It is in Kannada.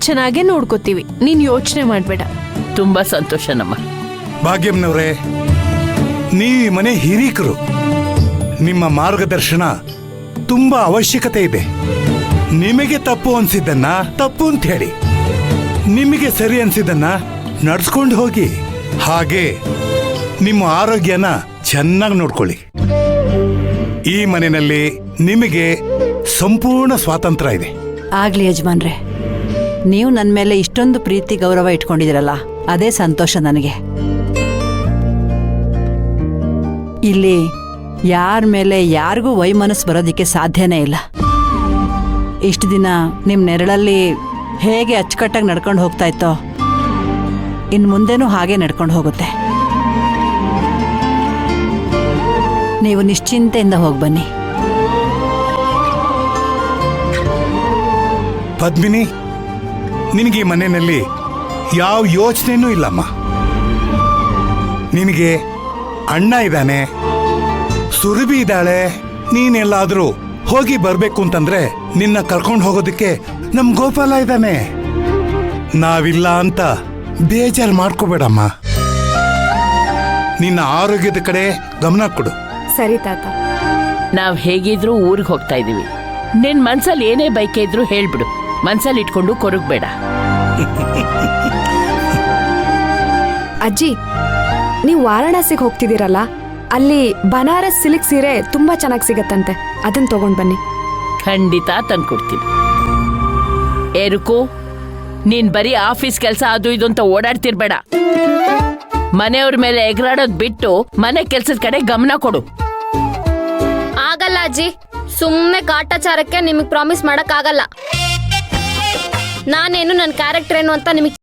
ಚೆನ್ನಾಗೇ ನೋಡ್ಕೋತೀವಿ, ನೀನ್ ಯೋಚನೆ ಮಾಡ್ಬೇಡ. ತುಂಬಾ ಸಂತೋಷ ನಮ್ಮ ಭಾಗ್ಯಮ್ನವ್ರೆ, ನೀವು ಈ ಮನೆ ಹಿರೀಕರು. ನಿಮ್ಮ ಮಾರ್ಗದರ್ಶನ ತುಂಬಾ ಅವಶ್ಯಕತೆ ಇದೆ. ನಿಮಗೆ ತಪ್ಪು ಅನ್ಸಿದ್ದನ್ನ ತಪ್ಪು ಅಂತ ಹೇಳಿ, ನಿಮಗೆ ಸರಿ ಅನ್ಸಿದ್ದನ್ನ ನಡ್ಸ್ಕೊಂಡು ಹೋಗಿ. ಹಾಗೆ ನಿಮ್ಮ ಆರೋಗ್ಯನ ಚೆನ್ನಾಗಿ ನೋಡ್ಕೊಳ್ಳಿ. ಈ ಮನೆಯಲ್ಲಿ ನಿಮಗೆ ಸಂಪೂರ್ಣ ಸ್ವಾತಂತ್ರ್ಯ ಇದೆ. ಆಗ್ಲಿ ಯಜಮಾನ್ರೆ, ನೀವು ನನ್ನ ಮೇಲೆ ಇಷ್ಟೊಂದು ಪ್ರೀತಿ ಗೌರವ ಇಟ್ಕೊಂಡಿದ್ದೀರಲ್ಲ, ಅದೇ ಸಂತೋಷ ನನಗೆ. ಇಲ್ಲಿ ಯಾರ ಮೇಲೆ ಯಾರಿಗೂ ವೈಮನಸ್ಸು ಬರೋದಿಕ್ಕೆ ಸಾಧ್ಯನೇ ಇಲ್ಲ. ಇಷ್ಟು ದಿನ ನಿಮ್ಮ ನೆರಳಲ್ಲಿ ಹೇಗೆ ಅಚ್ಚುಕಟ್ಟಾಗಿ ನಡ್ಕೊಂಡು ಹೋಗ್ತಾ ಇತ್ತೋ, ಇನ್ನು ಮುಂದೆನೂ ಹಾಗೆ ನಡ್ಕೊಂಡು ಹೋಗುತ್ತೆ. ನೀವು ನಿಶ್ಚಿಂತೆಯಿಂದ ಹೋಗಿ ಬನ್ನಿ. ಪದ್ಮಿನಿ, ನಿನಗೆ ಈ ಮನೆಯಲ್ಲಿ ಯಾವ ಯೋಚನೆನೂ ಇಲ್ಲಮ್ಮ. ನಿನಗೆ ಅಣ್ಣ ಇದ್ದಾನೆ, ಸುರಭಿ ಇದ್ದಾಳೆ. ನೀನೆಲ್ಲಾದ್ರೂ ಹೋಗಿ ಬರ್ಬೇಕು ಅಂತಂದ್ರೆ ನಿನ್ನ ಕರ್ಕೊಂಡು ಹೋಗೋದಕ್ಕೆ ನಮ್ ಗೋಪಾಲ ಇದ್ದಾನೆ. ನಾವಿಲ್ಲ ಅಂತ ಬೇಜಾರು ಮಾಡ್ಕೋಬೇಡಮ್ಮ. ನಿನ್ನ ಆರೋಗ್ಯದ ಕಡೆ ಗಮನ ಕೊಡು. ಸರಿ ತಾತ. ನಾವ್ ಹೇಗಿದ್ರು ಊರಿಗೆ ಹೋಗ್ತಾ ಇದೀವಿ. ನಿನ್ ಮನ್ಸಲ್ಲಿ ಏನೇ ಬೈಕೆ ಇದ್ರು ಹೇಳ್ಬಿಡು, ಮನ್ಸಲ್ಲಿ ಇಟ್ಕೊಂಡು ಕೊರಗಬೇಡ. ಅಜ್ಜಿ, ನೀವು ವಾರಾಣಸಿಗೆ ಹೋಗ್ತಿದ್ದೀರಲ್ಲ, ಅಲ್ಲಿ ಬನಾರಸ್ ಸಿಲ್ಕ್ ಸೀರೆ ತುಂಬಾ ಚೆನ್ನಾಗಿ ಸಿಗತ್ತಂತೆ, ಅದನ್ನ ತಗೊಂಡ್ ಬನ್ನಿ. ಖಂಡಿತ ತಂದ್ಕೊಡ್ತೀನಿ. ಏರುಕು, ನೀನ್ ಬರೀ ಆಫೀಸ್ ಕೆಲಸ ಅದು ಇದು ಅಂತ ಓಡಾಡ್ತಿರ್ಬೇಡ. ಮನೆಯವ್ರ ಮೇಲೆ ಎಗರಾಡೋದ್ ಬಿಟ್ಟು ಮನೆ ಕೆಲ್ಸದ ಕಡೆ ಗಮನ ಕೊಡು. ಆಗಲ್ಲ ಅಜ್ಜಿ, ಸುಮ್ಮನೆ ಕಾಟಾಚಾರಕ್ಕೆ ನಿಮಗ್ ಪ್ರಾಮಿಸ್ ಮಾಡಕ್ ಆಗಲ್ಲ. ನಾನೇನು ನನ್ನ ಕ್ಯಾರೆಕ್ಟರ್ ಏನು ಅಂತ ನಿಮಗೆ